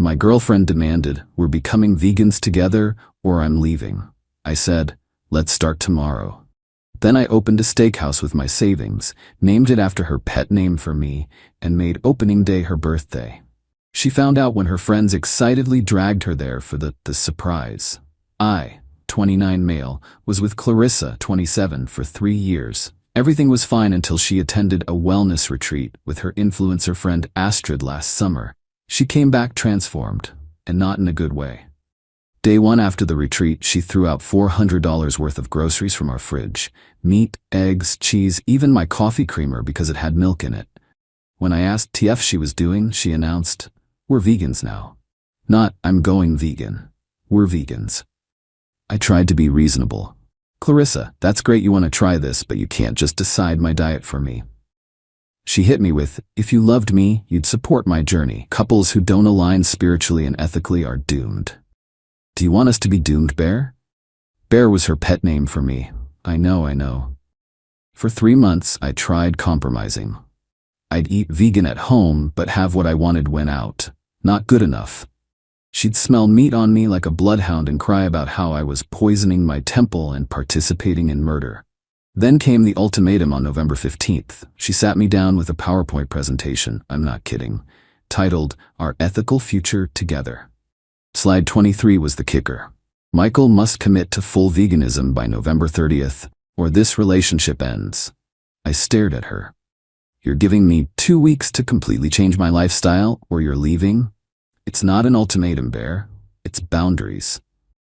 My girlfriend demanded, "We're becoming vegans together or I'm leaving." I said, "Let's start tomorrow." Then I opened a steakhouse with my savings, named it after her pet name for me, and made opening day her birthday. She found out when her friends excitedly dragged her there for the surprise. I, 29 male, was with Clarissa, 27, for 3 years. Everything was fine until she attended a wellness retreat with her influencer friend Astrid last summer. She came back transformed, and not in a good way. Day 1 after the retreat, she threw out $400 worth of groceries from our fridge. Meat, eggs, cheese, even my coffee creamer because it had milk in it. When I asked TF she was doing, she announced, "We're vegans now." Not, "I'm going vegan." We're vegans. I tried to be reasonable. "Clarissa, that's great you want to try this, but you can't just decide my diet for me." She hit me with, "If you loved me, you'd support my journey. Couples who don't align spiritually and ethically are doomed." Do you want us to be doomed, Bear? Bear was her pet name for me. I know. For 3 months, I tried compromising. I'd eat vegan at home, but have what I wanted when out. Not good enough. She'd smell meat on me like a bloodhound and cry about how I was poisoning my temple and participating in murder. Then came the ultimatum on November 15th. She sat me down with a PowerPoint presentation, I'm not kidding, titled, "Our Ethical Future Together." Slide 23 was the kicker. Michael must commit to full veganism by November 30th, or this relationship ends. I stared at her. "You're giving me 2 weeks to completely change my lifestyle, or you're leaving?" It's not an ultimatum, Bear. It's boundaries.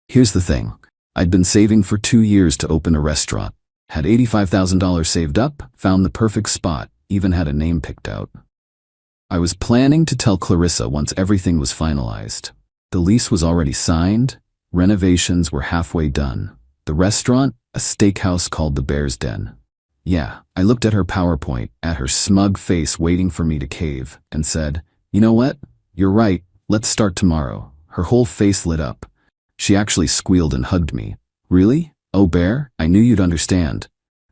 Here's the thing. I'd been saving for 2 years to open a restaurant. Had $85,000 saved up, found the perfect spot, even had a name picked out. I was planning to tell Clarissa once everything was finalized. The lease was already signed, renovations were halfway done. The restaurant, a steakhouse called the Bear's Den. Yeah, I looked at her PowerPoint, at her smug face waiting for me to cave, and said, "You know what? You're right, let's start tomorrow." Her whole face lit up. She actually squealed and hugged me. "Really? Oh, Bear, I knew you'd understand.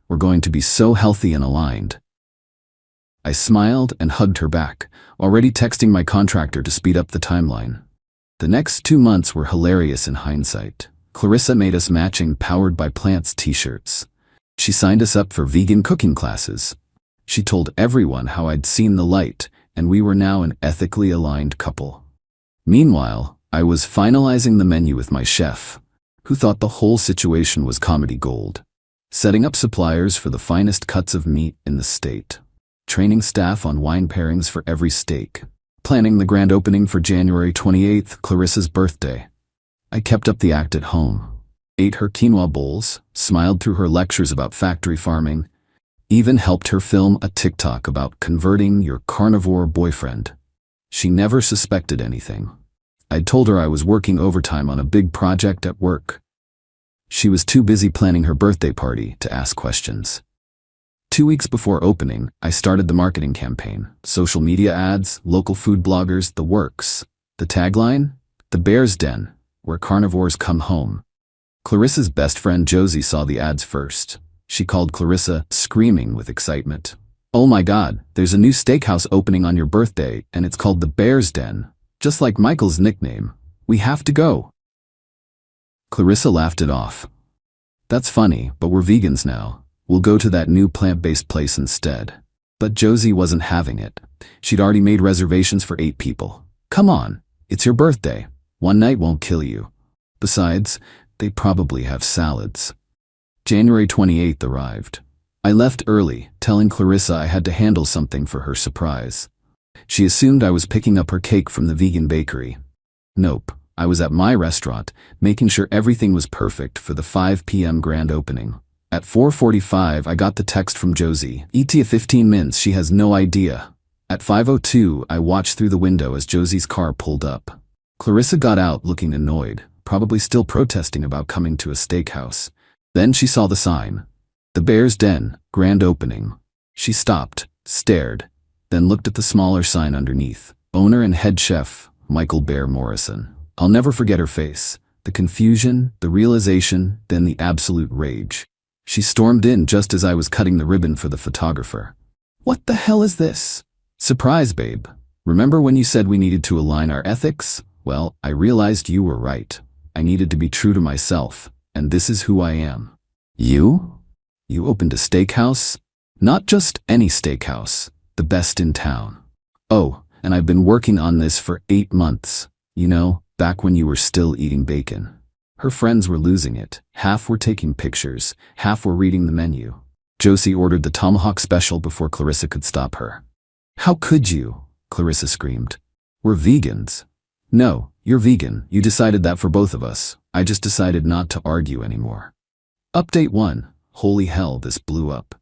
We're going to be so healthy and aligned." I smiled and hugged her back, already texting my contractor to speed up the timeline. The next 2 months were hilarious in hindsight. Clarissa made us matching Powered by Plants t-shirts. She signed us up for vegan cooking classes. She told everyone how I'd seen the light, and we were now an ethically aligned couple. Meanwhile, I was finalizing the menu with my chef, who thought the whole situation was comedy gold. Setting up suppliers for the finest cuts of meat in the state. Training staff on wine pairings for every steak. Planning the grand opening for January 28th, Clarissa's birthday. I kept up the act at home. Ate her quinoa bowls, smiled through her lectures about factory farming, even helped her film a TikTok about converting your carnivore boyfriend. She never suspected anything. I'd told her I was working overtime on a big project at work. She was too busy planning her birthday party to ask questions. 2 weeks before opening, I started the marketing campaign. Social media ads, local food bloggers, the works. The tagline? The Bear's Den, where carnivores come home. Clarissa's best friend Josie saw the ads first. She called Clarissa, screaming with excitement. "Oh my God, there's a new steakhouse opening on your birthday, and it's called the Bear's Den. Just like Michael's nickname. We have to go." Clarissa laughed it off. "That's funny, but we're vegans now. We'll go to that new plant-based place instead." But Josie wasn't having it. She'd already made reservations for 8 people. "Come on, it's your birthday. One night won't kill you. Besides, they probably have salads." January 28th arrived. I left early, telling Clarissa I had to handle something for her surprise. She assumed I was picking up her cake from the vegan bakery. Nope, I was at my restaurant, making sure everything was perfect for the 5 p.m. grand opening. At 4:45, I got the text from Josie. "ETA 15 minutes, she has no idea." At 5:02, I watched through the window as Josie's car pulled up. Clarissa got out looking annoyed, probably still protesting about coming to a steakhouse. Then she saw the sign. The Bear's Den, grand opening. She stopped, stared, then looked at the smaller sign underneath. Owner and head chef, Michael Bear Morrison. I'll never forget her face. The confusion, the realization, then the absolute rage. She stormed in just as I was cutting the ribbon for the photographer. "What the hell is this?" "Surprise, babe. Remember when you said we needed to align our ethics? Well, I realized you were right. I needed to be true to myself, and this is who I am. You? You opened a steakhouse? Not just any steakhouse, the best in town. Oh, and I've been working on this for 8 months. You know, back when you were still eating bacon. Her friends were losing it. Half were taking pictures, half were reading the menu. Josie ordered the tomahawk special before Clarissa could stop her. How could you? Clarissa screamed. We're vegans. No, you're vegan. You decided that for both of us. I just decided not to argue anymore. Update 1. Holy hell, this blew up.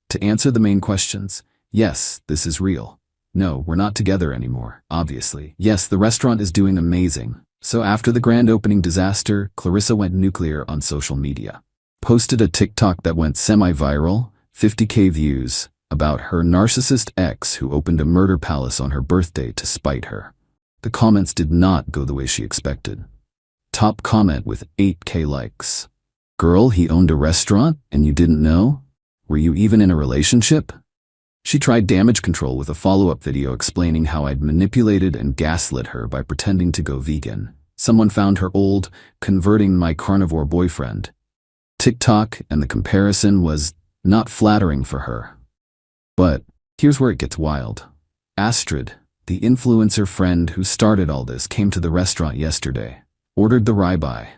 To answer the main questions, yes, this is real. No, we're not together anymore, obviously. Yes, the restaurant is doing amazing. So after the grand opening disaster, Clarissa went nuclear on social media. Posted a TikTok that went semi-viral, 50K views, about her narcissist ex who opened a murder palace on her birthday to spite her. The comments did not go the way she expected. Top comment with 8K likes. Girl, he owned a restaurant and you didn't know? Were you even in a relationship? She tried damage control with a follow-up video explaining how I'd manipulated and gaslit her by pretending to go vegan. Someone found her old, converting my carnivore boyfriend. TikTok and the comparison was not flattering for her. But here's where it gets wild. Astrid, the influencer friend who started all this, came to the restaurant yesterday. Ordered the ribeye.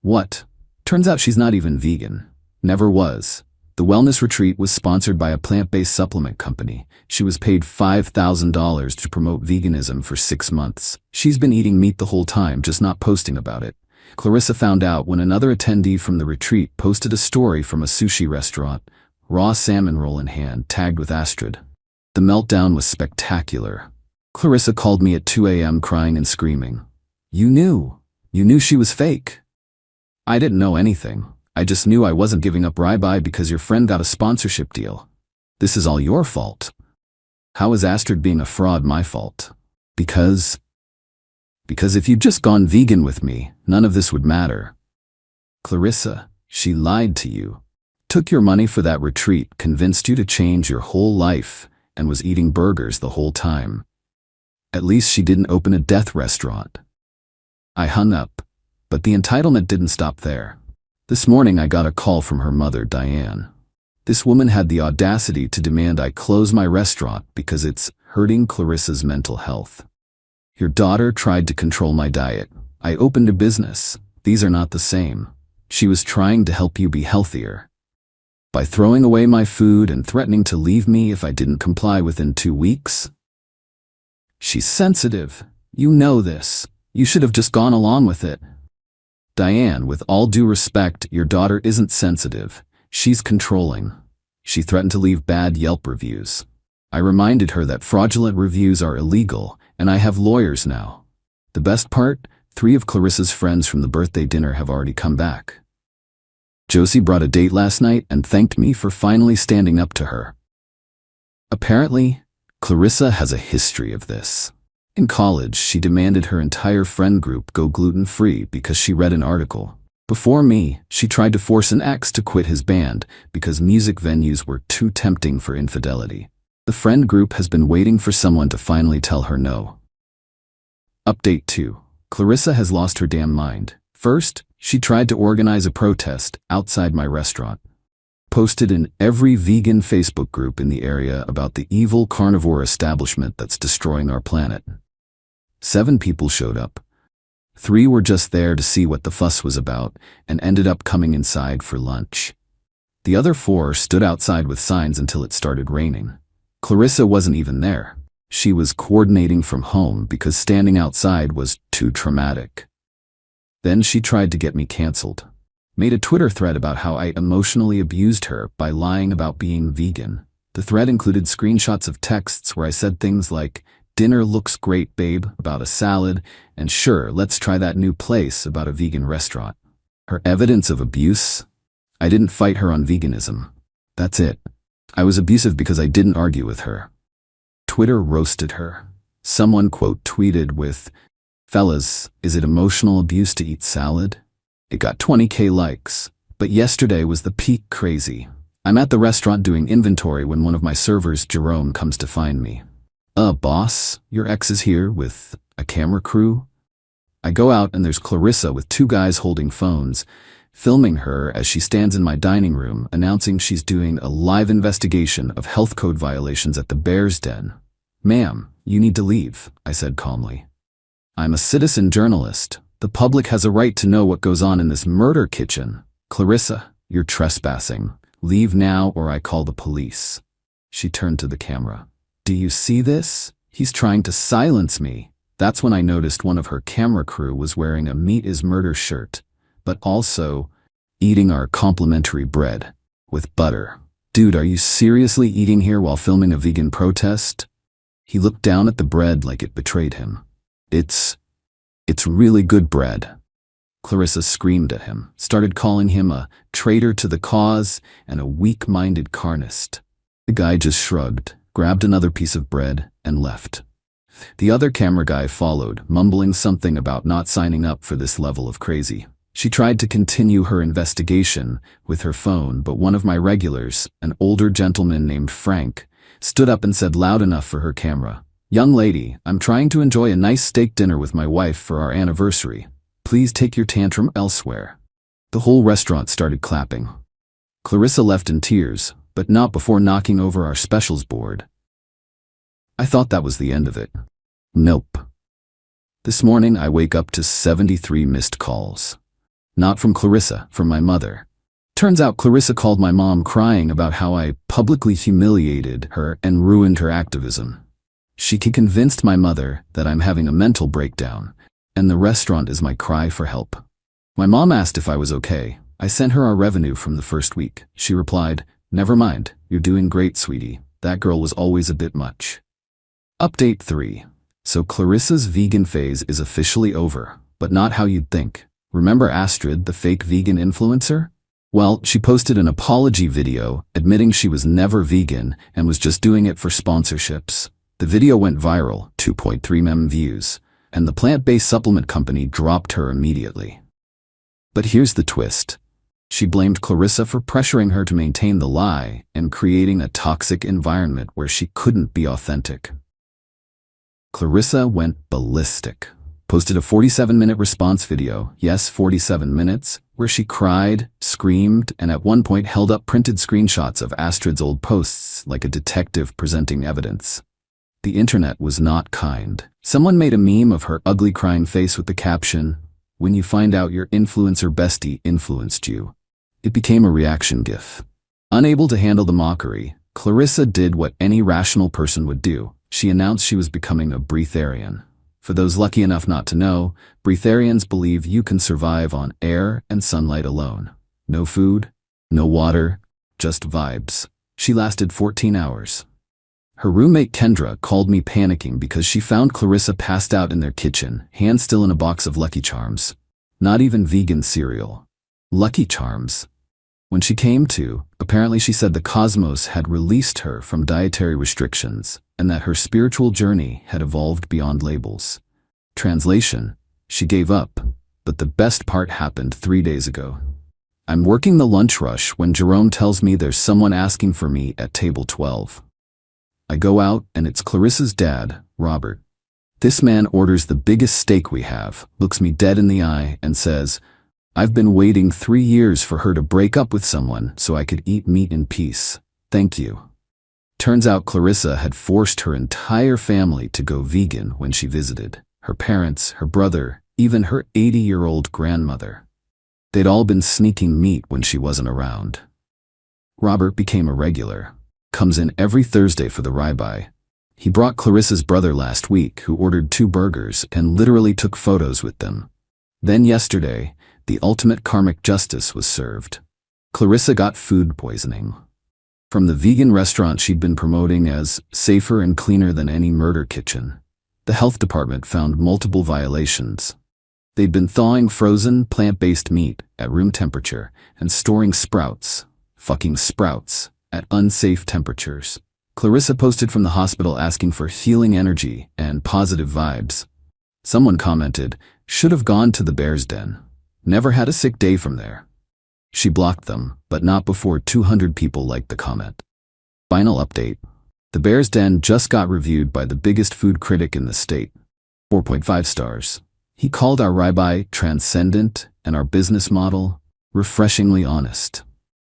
What? Turns out she's not even vegan. Never was. The wellness retreat was sponsored by a plant-based supplement company. She was paid $5,000 to promote veganism for 6 months. She's been eating meat the whole time, just not posting about it. Clarissa found out when another attendee from the retreat posted a story from a sushi restaurant, raw salmon roll in hand, tagged with Astrid. The meltdown was spectacular. Clarissa called me at 2 a.m. crying and screaming. You knew she was fake. I didn't know anything. I just knew I wasn't giving up ribeye because your friend got a sponsorship deal. This is all your fault. How is Astrid being a fraud my fault? Because if you'd just gone vegan with me, none of this would matter. Clarissa, she lied to you. Took your money for that retreat, convinced you to change your whole life, and was eating burgers the whole time. At least she didn't open a death restaurant. I hung up, but the entitlement didn't stop there. This morning I got a call from her mother, Diane. This woman had the audacity to demand I close my restaurant because it's hurting Clarissa's mental health. Your daughter tried to control my diet. I opened a business. These are not the same. She was trying to help you be healthier. By throwing away my food and threatening to leave me if I didn't comply within 2 weeks. She's sensitive. You know this. You should have just gone along with it. Diane, with all due respect, your daughter isn't sensitive. She's controlling. She threatened to leave bad Yelp reviews. I reminded her that fraudulent reviews are illegal, and I have lawyers now. The best part? 3 of Clarissa's friends from the birthday dinner have already come back. Josie brought a date last night and thanked me for finally standing up to her. Apparently, Clarissa has a history of this. In college, she demanded her entire friend group go gluten-free because she read an article. Before me, she tried to force an ex to quit his band because music venues were too tempting for infidelity. The friend group has been waiting for someone to finally tell her no. Update 2. Clarissa has lost her damn mind. First, she tried to organize a protest outside my restaurant. Posted in every vegan Facebook group in the area about the evil carnivore establishment that's destroying our planet. 7 people showed up. 3 were just there to see what the fuss was about and ended up coming inside for lunch. The other 4 stood outside with signs until it started raining. Clarissa wasn't even there. She was coordinating from home because standing outside was too traumatic. Then she tried to get me canceled. Made a Twitter thread about how I emotionally abused her by lying about being vegan. The thread included screenshots of texts where I said things like, "Dinner looks great, babe," about a salad, and "Sure, let's try that new place," about a vegan restaurant. Her evidence of abuse? I didn't fight her on veganism. That's it. I was abusive because I didn't argue with her. Twitter roasted her. Someone quote tweeted with, "Fellas, is it emotional abuse to eat salad?" It got 20K likes. But yesterday was the peak crazy. I'm at the restaurant doing inventory when one of my servers, Jerome, comes to find me. Boss, your ex is here with a camera crew?" I go out and there's Clarissa with two guys holding phones, filming her as she stands in my dining room announcing she's doing a live investigation of health code violations at the Bear's Den. "Ma'am, you need to leave," I said calmly. "I'm a citizen journalist. The public has a right to know what goes on in this murder kitchen. Clarissa, you're trespassing. Leave now or I call the police." She turned to the camera. "Do you see this? He's trying to silence me." That's when I noticed one of her camera crew was wearing a Meat is Murder shirt, but also eating our complimentary bread with butter. "Dude, are you seriously eating here while filming a vegan protest?" He looked down at the bread like it betrayed him. It's really good bread." Clarissa screamed at him, started calling him a traitor to the cause and a weak-minded carnist. The guy just shrugged, grabbed another piece of bread, and left. The other camera guy followed, mumbling something about not signing up for this level of crazy. She tried to continue her investigation with her phone, but one of my regulars, an older gentleman named Frank, stood up and said loud enough for her camera, "Young lady, I'm trying to enjoy a nice steak dinner with my wife for our anniversary. Please take your tantrum elsewhere." The whole restaurant started clapping. Clarissa left in tears, but not before knocking over our specials board. I thought that was the end of it. Nope. This morning I wake up to 73 missed calls. Not from Clarissa, from my mother. Turns out Clarissa called my mom crying about how I publicly humiliated her and ruined her activism. She convinced my mother that I'm having a mental breakdown, and the restaurant is my cry for help. My mom asked if I was okay. I sent her our revenue from the first week. She replied, "Never mind, you're doing great, sweetie. That girl was always a bit much." Update 3. So Clarissa's vegan phase is officially over, but not how you'd think. Remember Astrid, the fake vegan influencer? Well, she posted an apology video admitting she was never vegan and was just doing it for sponsorships. The video went viral, 2.3 million views, and the plant-based supplement company dropped her immediately. But here's the twist. She blamed Clarissa for pressuring her to maintain the lie and creating a toxic environment where she couldn't be authentic. Clarissa went ballistic. Posted a 47-minute response video, yes, 47 minutes, where she cried, screamed, and at one point held up printed screenshots of Astrid's old posts like a detective presenting evidence. The internet was not kind. Someone made a meme of her ugly crying face with the caption, "When you find out your influencer bestie influenced you." It became a reaction gif. Unable to handle the mockery, Clarissa did what any rational person would do. She announced she was becoming a breatharian. For those lucky enough not to know, breatharians believe you can survive on air and sunlight alone. No food, no water, just vibes. She lasted 14 hours. Her roommate Kendra called me panicking because she found Clarissa passed out in their kitchen, hands still in a box of Lucky Charms. Not even vegan cereal. Lucky Charms. When she came to, apparently she said the cosmos had released her from dietary restrictions and that her spiritual journey had evolved beyond labels. Translation, she gave up, but the best part happened 3 days ago. I'm working the lunch rush when Jerome tells me there's someone asking for me at table 12. I go out and it's Clarissa's dad, Robert. This man orders the biggest steak we have, looks me dead in the eye, and says, "I've been waiting 3 years for her to break up with someone so I could eat meat in peace. Thank you." Turns out Clarissa had forced her entire family to go vegan when she visited. Her parents, her brother, even her 80-year-old grandmother. They'd all been sneaking meat when she wasn't around. Robert became a regular. Comes in every Thursday for the ribeye. He brought Clarissa's brother last week, who ordered 2 burgers and literally took photos with them. Then yesterday, the ultimate karmic justice was served. Clarissa got food poisoning. From the vegan restaurant she'd been promoting as safer and cleaner than any murder kitchen. The health department found multiple violations. They'd been thawing frozen, plant-based meat at room temperature and storing sprouts, fucking sprouts, at unsafe temperatures. Clarissa posted from the hospital asking for healing energy and positive vibes. Someone commented, "Should have gone to the Bear's Den. Never had a sick day from there." She blocked them, but not before 200 people liked the comment. Final update. The Bear's Den just got reviewed by the biggest food critic in the state. 4.5 stars. He called our rabbi transcendent and our business model refreshingly honest.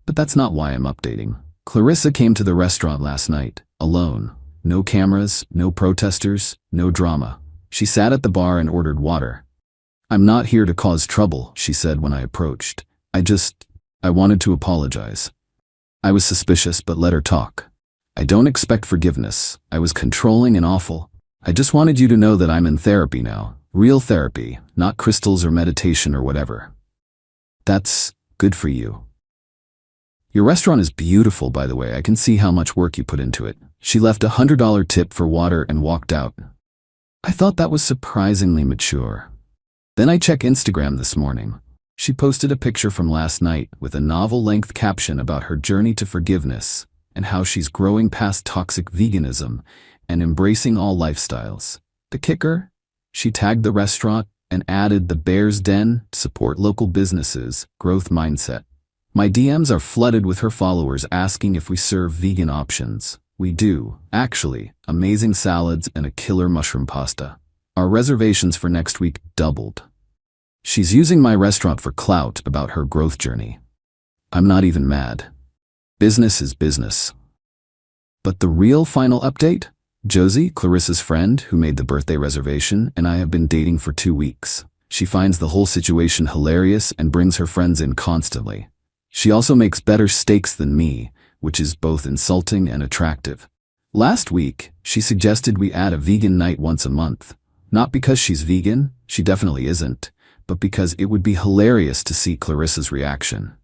But that's not why I'm updating. Clarissa came to the restaurant last night, alone. No cameras, no protesters, no drama. She sat at the bar and ordered water. "I'm not here to cause trouble," she said when I approached. I wanted to apologize. I was suspicious but let her talk. "I don't expect forgiveness. I was controlling and awful. I just wanted you to know that I'm in therapy now. Real therapy, not crystals or meditation or whatever." "That's good for you." "Your restaurant is beautiful, by the way. I can see how much work you put into it." She left a $100 tip for water and walked out. I thought that was surprisingly mature. Then I checked Instagram this morning. She posted a picture from last night with a novel-length caption about her journey to forgiveness and how she's growing past toxic veganism and embracing all lifestyles. The kicker? She tagged the restaurant and added the Bear's Den, support local businesses, growth mindset. My DMs are flooded with her followers asking if we serve vegan options. We do, actually. Amazing salads and a killer mushroom pasta. Our reservations for next week doubled. She's using my restaurant for clout about her growth journey. I'm not even mad. Business is business. But the real final update? Josie, Clarissa's friend who made the birthday reservation, and I have been dating for 2 weeks. She finds the whole situation hilarious and brings her friends in constantly. She also makes better steaks than me, which is both insulting and attractive. Last week, she suggested we add a vegan night once a month. Not because she's vegan, she definitely isn't, but because it would be hilarious to see Clarissa's reaction.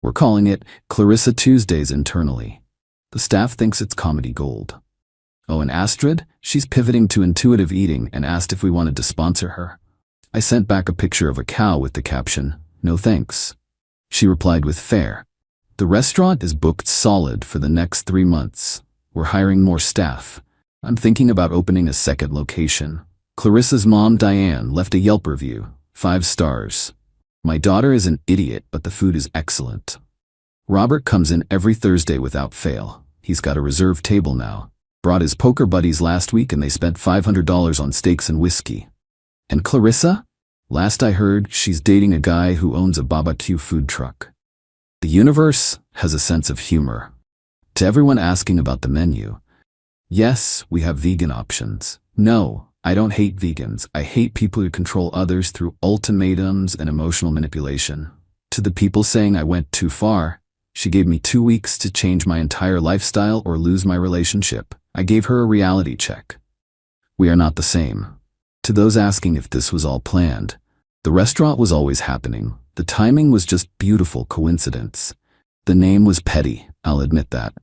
We're calling it Clarissa Tuesdays internally. The staff thinks it's comedy gold. Oh, and Astrid? She's pivoting to intuitive eating and asked if we wanted to sponsor her. I sent back a picture of a cow with the caption, "No thanks." She replied with fair. The restaurant is booked solid for the next 3 months. We're hiring more staff. I'm thinking about opening a second location. Clarissa's mom, Diane, left a Yelp review, 5 stars. My daughter is an idiot, but the food is excellent. Robert comes in every Thursday without fail. He's got a reserved table now. Brought his poker buddies last week and they spent $500 on steaks and whiskey. And Clarissa? Last I heard, she's dating a guy who owns a barbecue food truck. The universe has a sense of humor. To everyone asking about the menu, yes, we have vegan options. No, I don't hate vegans. I hate people who control others through ultimatums and emotional manipulation. To the people saying I went too far, she gave me 2 weeks to change my entire lifestyle or lose my relationship. I gave her a reality check. We are not the same. To those asking if this was all planned, the restaurant was always happening. The timing was just beautiful coincidence. The name was petty, I'll admit that.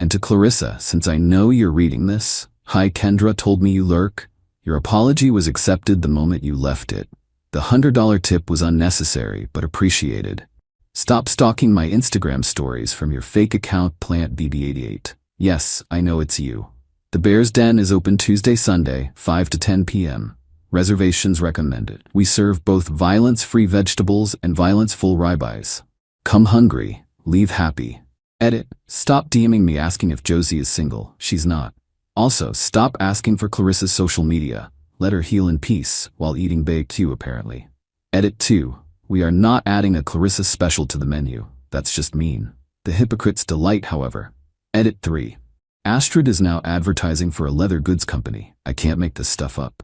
And to Clarissa, since I know you're reading this, hi, Kendra told me you lurk. Your apology was accepted the moment you left it. The $100 tip was unnecessary but appreciated. Stop stalking my Instagram stories from your fake account PlantBB88. Yes, I know it's you. The Bear's Den is open Tuesday, Sunday, 5 to 10 p.m. Reservations recommended. We serve both violence-free vegetables and violence-full ribeyes. Come hungry, leave happy. Edit. Stop DMing me asking if Josie is single. She's not. Also, stop asking for Clarissa's social media. Let her heal in peace while eating barbecue apparently. Edit 2. We are not adding a Clarissa special to the menu. That's just mean. The hypocrite's delight, however. Edit 3. Astrid is now advertising for a leather goods company. I can't make this stuff up.